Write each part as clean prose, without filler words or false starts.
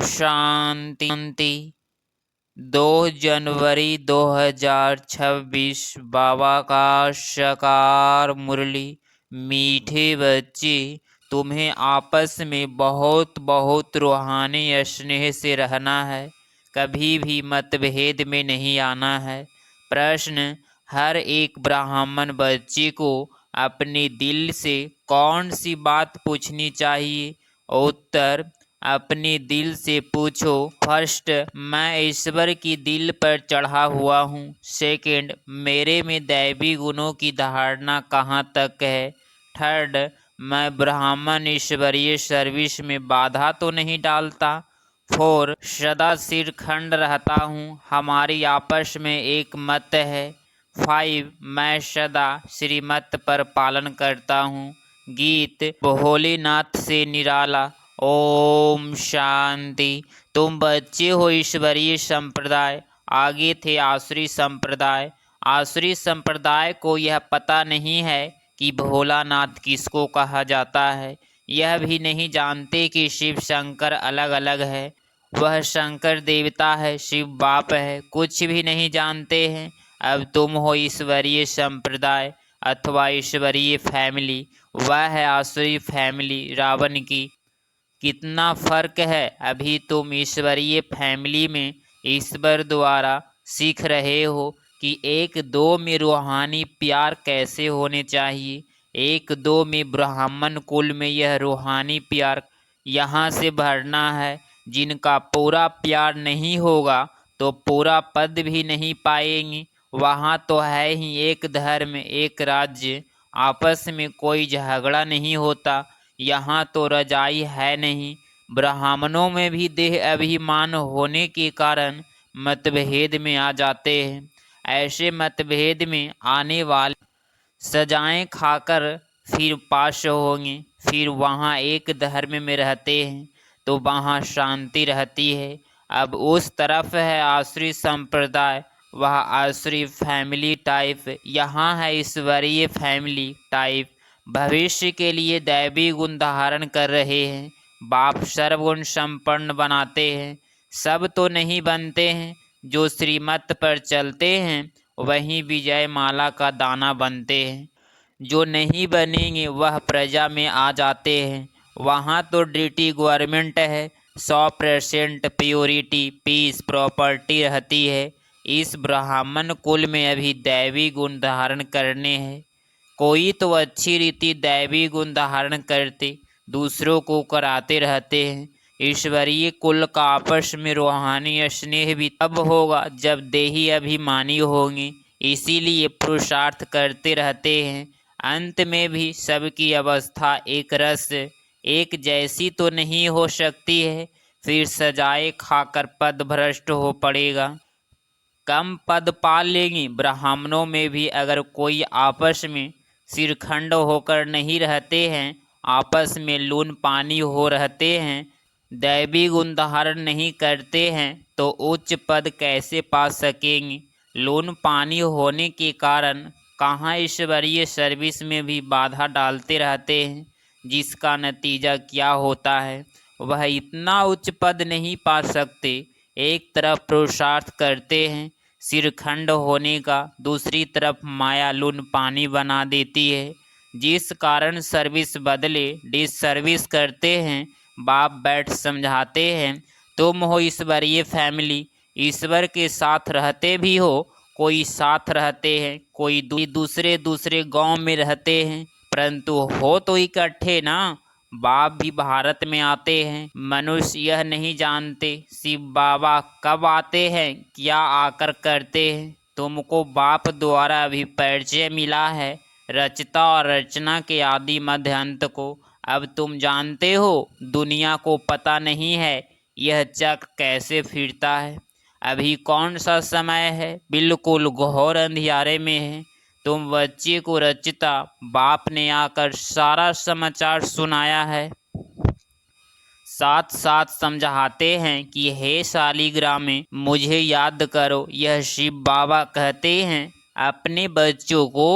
शांति। 2 जनवरी 2026 बाबा का शकार मुरली। मीठे बच्चे, तुम्हें आपस में बहुत बहुत रूहानी स्नेह से रहना है, कभी भी मतभेद में नहीं आना है। प्रश्न: हर एक ब्राह्मण बच्चे को अपने दिल से कौन सी बात पूछनी चाहिए? उत्तर: अपने दिल से पूछो। फर्स्ट, मैं ईश्वर की दिल पर चढ़ा हुआ हूँ। सेकंड, मेरे में दैवी गुणों की धारणा कहाँ तक है। थर्ड, मैं ब्राह्मण ईश्वरीय सर्विस में बाधा तो नहीं डालता। 4, सदा सिर खंड रहता हूँ, हमारी आपस में एक मत है। 5, मैं सदा श्रीमत पर पालन करता हूँ। गीत भोलेनाथ से निराला। ओम शांति। तुम बच्चे हो ईश्वरीय संप्रदाय, आगे थे आसुरी संप्रदाय। आसुरी संप्रदाय को यह पता नहीं है कि भोलानाथ किसको कहा जाता है। यह भी नहीं जानते कि शिव शंकर अलग अलग है। वह शंकर देवता है, शिव बाप है, कुछ भी नहीं जानते हैं। अब तुम हो ईश्वरीय संप्रदाय अथवा ईश्वरीय फैमिली, वह है आसुरी फैमिली रावण की। कितना फर्क है। अभी तुम ईश्वरीय फैमिली में ईश्वर द्वारा सीख रहे हो कि एक दो में रूहानी प्यार कैसे होने चाहिए। एक दो में ब्राह्मण कुल में यह रूहानी प्यार यहाँ से भरना है। जिनका पूरा प्यार नहीं होगा तो पूरा पद भी नहीं पाएंगे। वहाँ तो है ही एक धर्म, एक राज्य, आपस में कोई झगड़ा नहीं होता। यहाँ तो रजाई है नहीं। ब्राह्मणों में भी देह अभिमान होने के कारण मतभेद में आ जाते हैं। ऐसे मतभेद में आने वाले सजाएं खाकर फिर पाश होंगे। फिर वहाँ एक धर्म में रहते हैं तो वहाँ शांति रहती है। अब उस तरफ है आसुरी संप्रदाय, वह आसुरी फैमिली टाइप, यहाँ है ईश्वरीय फैमिली टाइप। भविष्य के लिए दैवी गुण धारण कर रहे हैं। बाप सर्वगुण संपन्न बनाते हैं। सब तो नहीं बनते हैं। जो श्रीमत पर चलते हैं वही विजय माला का दाना बनते हैं। जो नहीं बनेंगे वह प्रजा में आ जाते हैं। वहाँ तो ड्यूटी गवर्नमेंट है। 100% प्योरिटी, पीस, प्रॉपर्टी रहती है। इस ब्राह्मण कुल में अभी दैवी गुण धारण करने हैं। कोई तो अच्छी रीति दैवी गुण धारण करते दूसरों को कराते रहते हैं। ईश्वरीय कुल का आपस में रूहानी स्नेह भी तब होगा जब देही अभिमानी होंगे। इसीलिए पुरुषार्थ करते रहते हैं। अंत में भी सबकी अवस्था एक रस, एक जैसी तो नहीं हो सकती है। फिर सजाए खाकर पद भ्रष्ट हो पड़ेगा। कम पद पा लेंगे। ब्राह्मणों में भी अगर कोई आपस में सिरखंड होकर नहीं रहते हैं, आपस में लून पानी हो रहते हैं, दैवी गुण धारण नहीं करते हैं तो उच्च पद कैसे पा सकेंगे। लून पानी होने के कारण कहाँ ईश्वरीय सर्विस में भी बाधा डालते रहते हैं, जिसका नतीजा क्या होता है, वह इतना उच्च पद नहीं पा सकते। एक तरफ पुरुषार्थ करते हैं सिरखंड होने का, दूसरी तरफ माया लून पानी बना देती है, जिस कारण सर्विस बदले डिस सर्विस करते हैं। बाप बैठ समझाते हैं, तुम हो ईश्वरीय फैमिली, ईश्वर के साथ रहते भी हो। कोई साथ रहते हैं, कोई दूसरे दूसरे गांव में रहते हैं, परंतु हो तो इकट्ठे ना। बाप भी भारत में आते हैं। मनुष्य यह नहीं जानते शिव बाबा कब आते हैं, क्या आकर करते हैं। तुमको बाप द्वारा अभी परिचय मिला है, रचता और रचना के आदि मध्य अंत को। अब तुम जानते हो, दुनिया को पता नहीं है यह चक्र कैसे फिरता है। अभी कौन सा समय है, बिल्कुल घोर अंधियारे में है। तुम बच्चे को रचता बाप ने आकर सारा समाचार सुनाया है। साथ साथ समझाते हैं कि हे शालिग्रामे, मुझे याद करो। यह शिव बाबा कहते हैं, अपने बच्चों को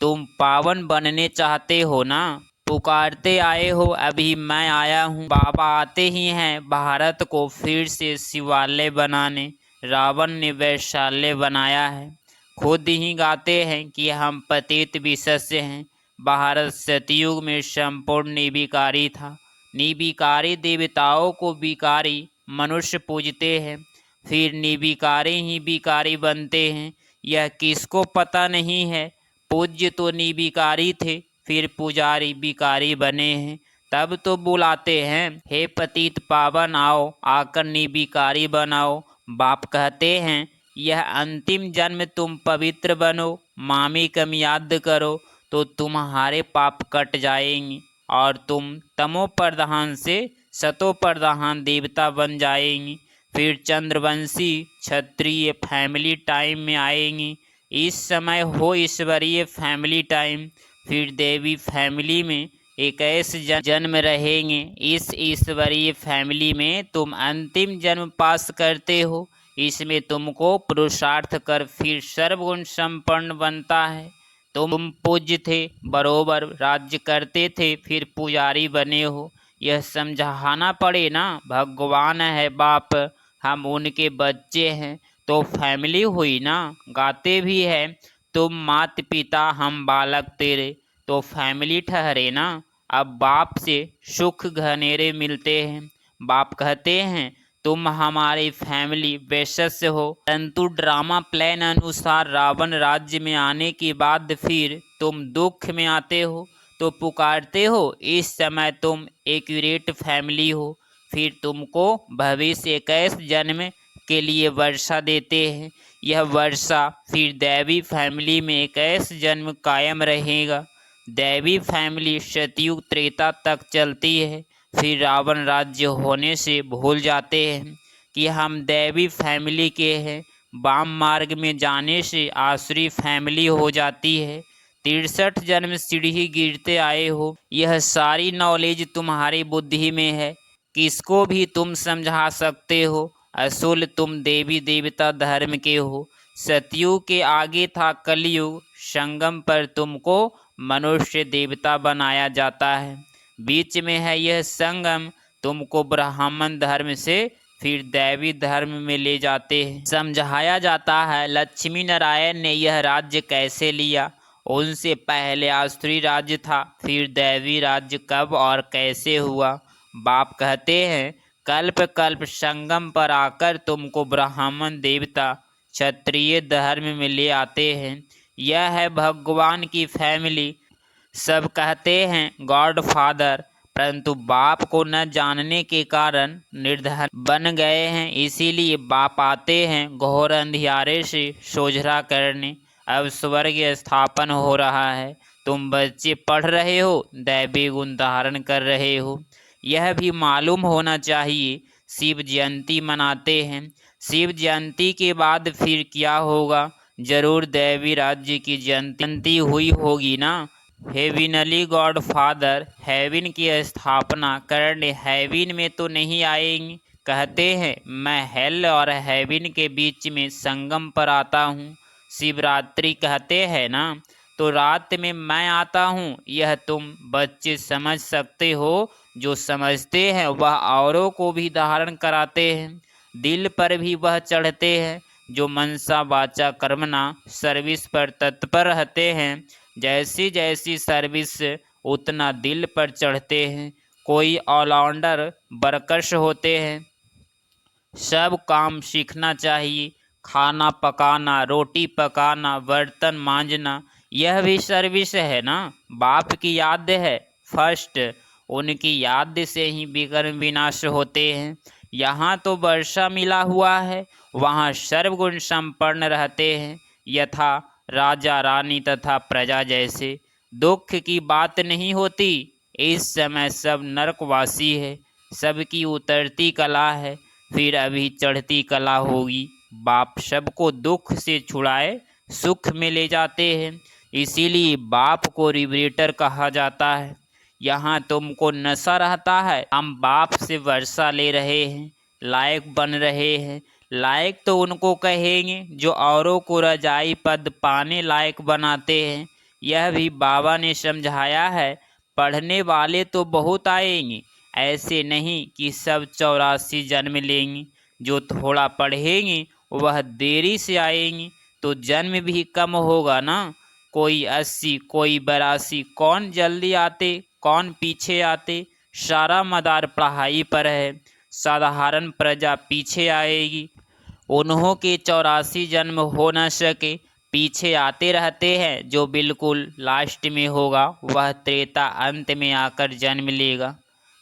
तुम पावन बनने चाहते हो ना, पुकारते आए हो, अभी मैं आया हूँ। बाबा आते ही हैं भारत को फिर से शिवालय बनाने, रावण ने वैशाल्य बनाया है। खुद ही गाते हैं कि हम पतित विशस्य हैं। भारत सतयुग में संपूर्ण निर्विकारी था। निर्विकारी देवताओं को विकारी मनुष्य पूजते हैं, फिर निर्विकारी ही विकारी बनते हैं। यह किसको पता नहीं है। पूज्य तो निर्विकारी थे, फिर पुजारी विकारी बने हैं। तब तो बुलाते हैं, हे पतित पावन आओ, आकर निर्विकारी बनाओ। बाप कहते हैं, यह अंतिम जन्म तुम पवित्र बनो, मामिकम याद करो तो तुम्हारे पाप कट जाएंगे और तुम तमो प्रधान से सतो प्रधान देवता बन जाएंगी। फिर चंद्रवंशी क्षत्रिय फैमिली टाइम में आएंगी। इस समय हो ईश्वरीय फैमिली टाइम। फिर देवी फैमिली में 21 जन्म रहेंगे। इस ईश्वरीय फैमिली में तुम अंतिम जन्म पास करते हो। इसमें तुमको पुरुषार्थ कर फिर सर्वगुण संपन्न बनता है। तुम पूज्य थे, बरोबर राज्य करते थे, फिर पुजारी बने हो। यह समझाना पड़े ना, भगवान है बाप, हम उनके बच्चे हैं, तो फैमिली हुई ना। गाते भी है, तुम मात पिता हम बालक तेरे, तो फैमिली ठहरे ना। अब बाप से सुख घनेरे मिलते हैं। बाप कहते हैं, तुम हमारी फैमिली वैश्य हो। परंतु ड्रामा प्लान अनुसार रावण राज्य में आने के बाद फिर तुम दुख में आते हो तो पुकारते हो। इस समय तुम एक्यूरेट फैमिली हो। फिर तुमको भविष्य 21 जन्म के लिए वर्षा देते हैं। यह वर्षा फिर दैवी फैमिली में 21 जन्म कायम रहेगा। दैवी फैमिली सतयुग त्रेता तक चलती है। फिर रावण राज्य होने से भूल जाते हैं कि हम दैवी फैमिली के हैं। वाम मार्ग में जाने से आसुरी फैमिली हो जाती है। 63 जन्म सीढ़ी गिरते आए हो। यह सारी नॉलेज तुम्हारी बुद्धि में है, किसको भी तुम समझा सकते हो। असूल तुम देवी देवता धर्म के हो। सतयुग के आगे था कलयुग, संगम पर तुमको मनुष्य देवता बनाया जाता है। बीच में है यह संगम, तुमको ब्राह्मण धर्म से फिर दैवी धर्म में ले जाते हैं। समझाया जाता है लक्ष्मी नारायण ने यह राज्य कैसे लिया। उनसे पहले आसुरी राज्य था, फिर दैवी राज्य कब और कैसे हुआ। बाप कहते हैं, कल्प कल्प संगम पर आकर तुमको ब्राह्मण देवता क्षत्रिय धर्म में ले आते हैं। यह है भगवान की फैमिली। सब कहते हैं गॉड फादर, परंतु बाप को न जानने के कारण निर्धन बन गए हैं। इसीलिए बाप आते हैं घोर अंधियारे से सोझरा करने। अब स्वर्ग स्थापन हो रहा है। तुम बच्चे पढ़ रहे हो, दैवी गुण धारण कर रहे हो। यह भी मालूम होना चाहिए शिव जयंती मनाते हैं। शिव जयंती के बाद फिर क्या होगा, जरूर दैवी राज्य की जयंती हुई होगी ना। हेविनली गॉड फादर हेविन की स्थापना करने हेविन में तो नहीं आएंगे। कहते हैं, मैं हेल और हेविन के बीच में संगम पर आता हूँ। शिवरात्रि कहते हैं ना, तो रात में मैं आता हूँ। यह तुम बच्चे समझ सकते हो। जो समझते हैं वह औरों को भी धारण कराते हैं, दिल पर भी वह चढ़ते हैं। जो मनसा वाचा कर्मणा सर्विस पर तत्पर रहते हैं, जैसी जैसी सर्विस उतना दिल पर चढ़ते हैं। कोई ऑलराउंडर बरकश होते हैं। सब काम सीखना चाहिए, खाना पकाना, रोटी पकाना, बर्तन मांजना, यह भी सर्विस है ना। बाप की याद है फर्स्ट, उनकी याद से ही विकर्म विनाश होते हैं। यहाँ तो वर्षा मिला हुआ है, वहाँ सर्वगुण संपन्न रहते हैं, यथा राजा रानी तथा प्रजा जैसे। दुख की बात नहीं होती। इस समय सब नरकवासी है, सबकी उतरती कला है, फिर अभी चढ़ती कला होगी। बाप सबको दुख से छुड़ाए सुख में ले जाते हैं। इसीलिए बाप को रिवरेटर कहा जाता है। यहाँ तुमको नशा रहता है, हम बाप से वर्षा ले रहे हैं, लायक बन रहे हैं। लायक तो उनको कहेंगे जो औरों को रजाई पद पाने लायक बनाते हैं। यह भी बाबा ने समझाया है। पढ़ने वाले तो बहुत आएंगे, ऐसे नहीं कि सब 84 जन्म लेंगे। जो थोड़ा पढ़ेंगे वह देरी से आएंगे, तो जन्म भी कम होगा ना। कोई 80, कोई 82, कौन जल्दी आते कौन पीछे आते। सारा मदार पढ़ाई पर है, साधारण प्रजा पीछे आएगी। उन्हों के 84 जन्म हो न सके, पीछे आते रहते हैं। जो बिल्कुल लास्ट में होगा वह त्रेता अंत में आकर जन्म लेगा।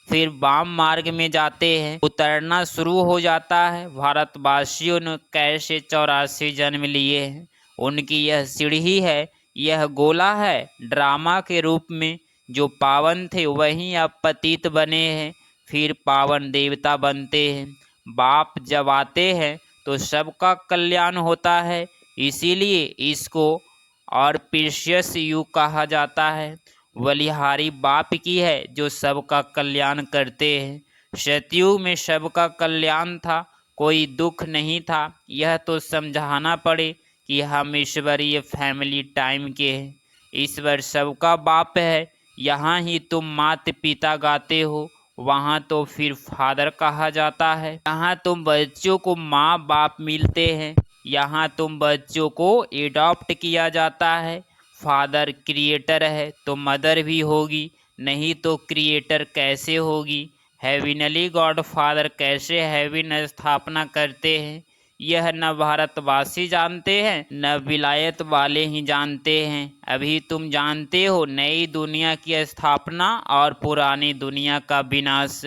फिर वाम मार्ग में जाते हैं, उतरना शुरू हो जाता है। भारतवासियों ने कैसे 84 जन्म लिए हैं, उनकी यह सीढ़ी है, यह गोला है। ड्रामा के रूप में जो पावन थे वहीं अब पतित बने हैं, फिर पावन देवता बनते हैं। बाप जब आते हैं तो सबका कल्याण होता है, इसीलिए इसको और प्रीशियस युग कहा जाता है। बलिहारी बाप की है जो सबका कल्याण करते हैं। सतयुग में सबका कल्याण था, कोई दुख नहीं था। यह तो समझाना पड़े कि हम ईश्वरीय फैमिली टाइम के हैं, ईश्वर सबका बाप है। यहाँ ही तुम माता पिता गाते हो, वहाँ तो फिर फादर कहा जाता है। यहाँ तुम बच्चों को माँ बाप मिलते हैं, यहाँ तुम बच्चों को एडॉप्ट किया जाता है। फादर क्रिएटर है तो मदर भी होगी, नहीं तो क्रिएटर कैसे होगी। हेविनली गॉड फादर कैसे हेविन स्थापना करते हैं, यह न भारतवासी जानते हैं न विलायत वाले ही जानते हैं। अभी तुम जानते हो नई दुनिया की स्थापना और पुरानी दुनिया का विनाश,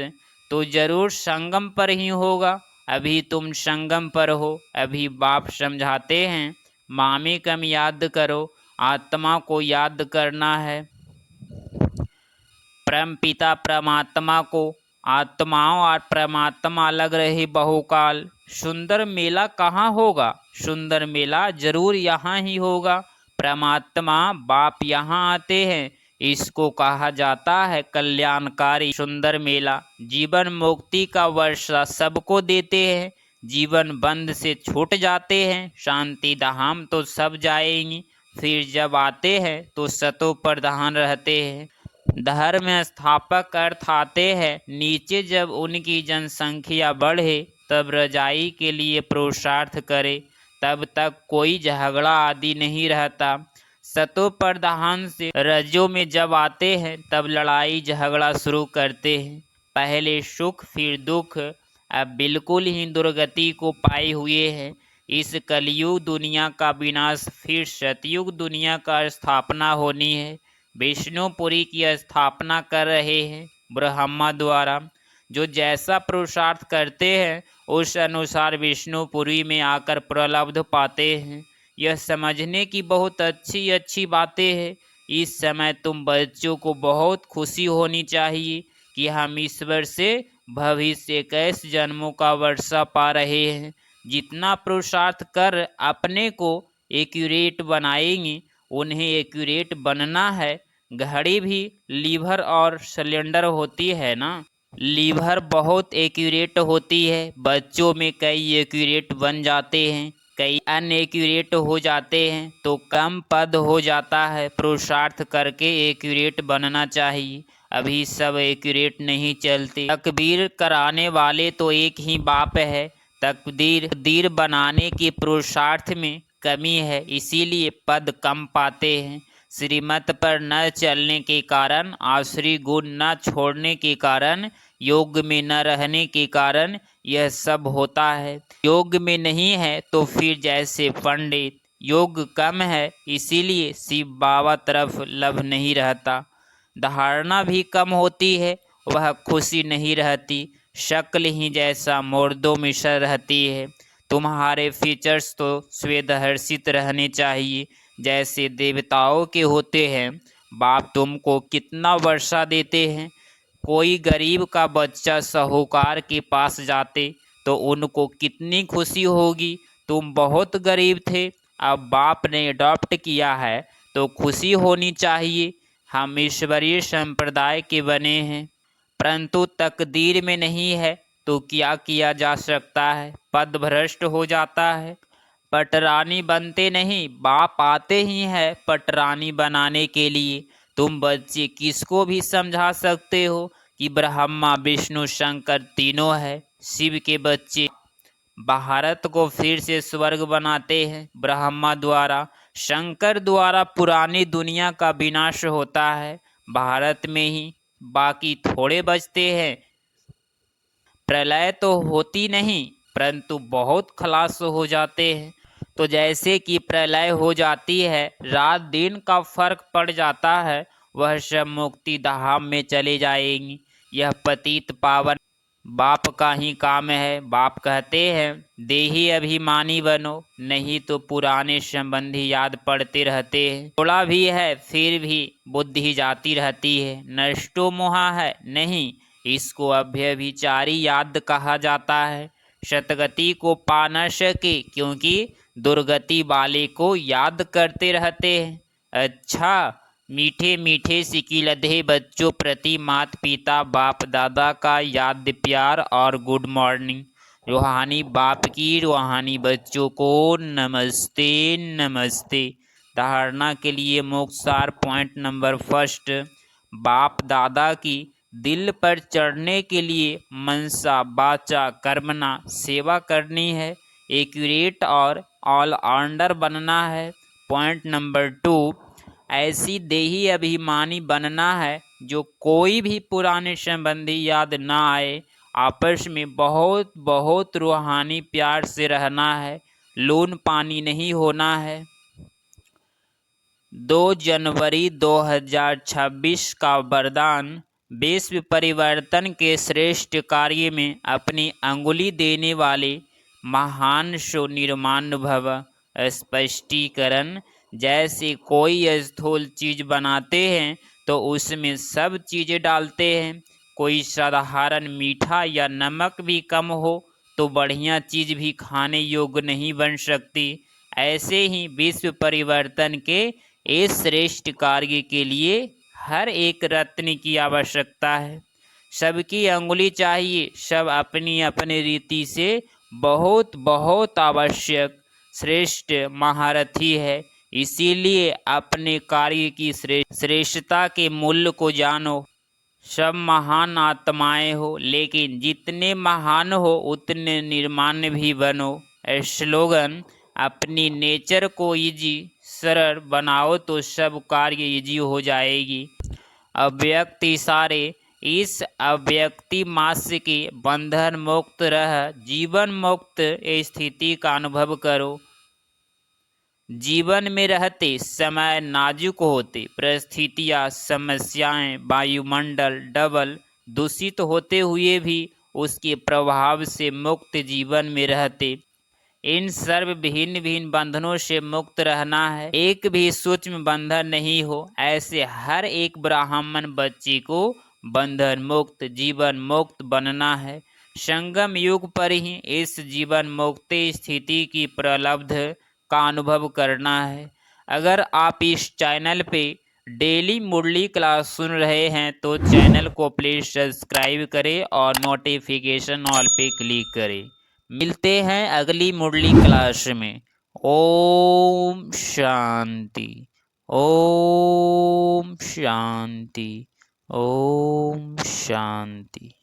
तो जरूर संगम पर ही होगा। अभी तुम संगम पर हो। अभी बाप समझाते हैं, मामी कम याद करो, आत्मा को याद करना है। परम पिता परमात्मा को, आत्माओं और परमात्मा अलग रहे बहुकाल। सुंदर मेला कहाँ होगा, सुंदर मेला जरूर यहाँ ही होगा। परमात्मा बाप यहाँ आते हैं, इसको कहा जाता है कल्याणकारी सुंदर मेला। जीवन मुक्ति का वर्षा सबको देते हैं, जीवन बंध से छूट जाते हैं। शांति धाम तो सब जाएंगी, फिर जब आते हैं तो सतो प्रधान रहते हैं। धर्म स्थापक अर्थ आते हैं, नीचे जब उनकी जनसंख्या बढ़े तब रजाई के लिए पुरुषार्थ करे, तब तक कोई झगड़ा आदि नहीं रहता। सतो प्रधान से रजो में जब आते हैं तब लड़ाई झगड़ा शुरू करते हैं। पहले सुख फिर दुख, अब बिल्कुल ही दुर्गति को पाए हुए हैं। इस कलयुग दुनिया का विनाश, फिर सतयुग दुनिया का स्थापना होनी है। विष्णुपुरी की स्थापना कर रहे हैं ब्रह्मा द्वारा। जो जैसा पुरुषार्थ करते हैं उस अनुसार विष्णुपुरी में आकर प्रलब्ध पाते हैं। यह समझने की बहुत अच्छी अच्छी बातें हैं। इस समय तुम बच्चों को बहुत खुशी होनी चाहिए कि हम ईश्वर से भविष्य 21 जन्मों का वर्षा पा रहे हैं। जितना पुरुषार्थ कर अपने को एक्यूरेट बनाएंगे, उन्हें एक्यूरेट बनना है। घड़ी भी लीवर और सिलेंडर होती है ना, लीवर बहुत एक्यूरेट होती है। बच्चों में कई एक्यूरेट बन जाते हैं, कई अनएक्यूरेट हो जाते हैं, तो कम पद हो जाता है। पुरुषार्थ करके एक्यूरेट बनना चाहिए। अभी सब एक्यूरेट नहीं चलते। तकबीर कराने वाले तो एक ही बाप है, तकदीर बनाने के पुरुषार्थ में कमी है, इसीलिए पद कम पाते हैं। श्रीमत पर न चलने के कारण, आश्री गुण न छोड़ने के कारण, योग में न रहने के कारण यह सब होता है। योग में नहीं है तो फिर जैसे पंडित, योग कम है इसीलिए शिव बाबा तरफ लभ नहीं रहता। धारणा भी कम होती है, वह खुशी नहीं रहती। शक्ल ही जैसा मुर्दों में सर रहती है। तुम्हारे फीचर्स तो स्वेदहर्षित रहने चाहिए, जैसे देवताओं के होते हैं। बाप तुमको कितना वर्षा देते हैं। कोई गरीब का बच्चा साहूकार के पास जाते तो उनको कितनी खुशी होगी। तुम बहुत गरीब थे, अब बाप ने अडॉप्ट किया है तो खुशी होनी चाहिए। हम ईश्वरीय संप्रदाय के बने हैं, परंतु तकदीर में नहीं है तो क्या किया जा सकता है। पद भ्रष्ट हो जाता है। पटरानी बनते नहीं, बाप आते ही हैं पटरानी बनाने के लिए। तुम बच्चे किसको भी समझा सकते हो कि ब्रह्मा विष्णु शंकर तीनों है। शिव के बच्चे भारत को फिर से स्वर्ग बनाते हैं ब्रह्मा द्वारा, शंकर द्वारा पुरानी दुनिया का विनाश होता है भारत में ही, बाकी थोड़े बचते हैं। प्रलय तो होती नहीं परंतु बहुत खलास हो जाते हैं। तो जैसे कि प्रलय हो जाती है, रात दिन का फर्क पड़ जाता है, वह सब मुक्ति धाम में चले जाएंगी। यह पतित पावन बाप का ही काम है। बाप कहते हैं देही अभिमानी बनो, नहीं तो पुराने संबंधी याद पड़ते रहते हैं। थोड़ा भी है फिर भी बुद्धि जाती रहती है। नष्टो मोहा है नहीं, इसको अभ्यभिचारी याद कहा जाता है। शतगति को पा न सके क्योंकि दुर्गति वाले को याद करते रहते हैं। अच्छा, मीठे मीठे सिकिलधे बच्चों प्रति माता पिता बाप दादा का याद प्यार और गुड मॉर्निंग। रूहानी बाप की रूहानी बच्चों को नमस्ते नमस्ते। धारणा के लिए मोक्षसार पॉइंट नंबर फर्स्ट, बाप दादा की दिल पर चढ़ने के लिए मनसा वाचा कर्मणा सेवा करनी है, एक्यूरेट और ऑलराउंडर बनना है। पॉइंट नंबर टू, ऐसी देही अभिमानी बनना है जो कोई भी पुराने संबंधी याद ना आए। आपस में बहुत बहुत रूहानी प्यार से रहना है, लोन पानी नहीं होना है। 2 जनवरी 2026 का वरदान, विश्व परिवर्तन के श्रेष्ठ कार्य में अपनी अंगुली देने वाले महान सो निर्माण भव। स्पष्टीकरण, जैसे कोई स्थूल चीज बनाते हैं तो उसमें सब चीज़ें डालते हैं। कोई साधारण मीठा या नमक भी कम हो तो बढ़िया चीज भी खाने योग्य नहीं बन सकती। ऐसे ही विश्व परिवर्तन के इस श्रेष्ठ कार्य के लिए हर एक रत्न की आवश्यकता है। सबकी अंगुली चाहिए, सब अपनी अपनी रीति से बहुत बहुत आवश्यक श्रेष्ठ महारथी है। इसीलिए अपने कार्य की श्रेष्ठता के मूल्य को जानो। सब महान आत्माएं हो, लेकिन जितने महान हो उतने निर्माण भी बनो। स्लोगन, अपनी नेचर को इजी सरल बनाओ तो सब कार्य इजी हो जाएगी। अव्यक्त इशारे, इस अव्यक्ति मास के बंधन मुक्त रह जीवन मुक्त स्थिति का अनुभव करो। जीवन में रहते समय नाजुक होते, परिस्थितियाँ समस्याएं वायुमंडल डबल दूषित होते हुए भी उसके प्रभाव से मुक्त जीवन में रहते। इन सर्व भिन्न भिन्न बंधनों से मुक्त रहना है, एक भी सूक्ष्म बंधन नहीं हो। ऐसे हर एक ब्राह्मण बच्चे को बंधन मुक्त जीवन मुक्त बनना है। संगम युग पर ही इस जीवन मुक्त स्थिति की प्रलब्ध का अनुभव करना है। अगर आप इस चैनल पे डेली मुरली क्लास सुन रहे हैं तो चैनल को प्लीज़ सब्सक्राइब करें और नोटिफिकेशन ऑल पे क्लिक करें। मिलते हैं अगली मुरली क्लास में। ओम शांति, ओम शांति, ओम शांति।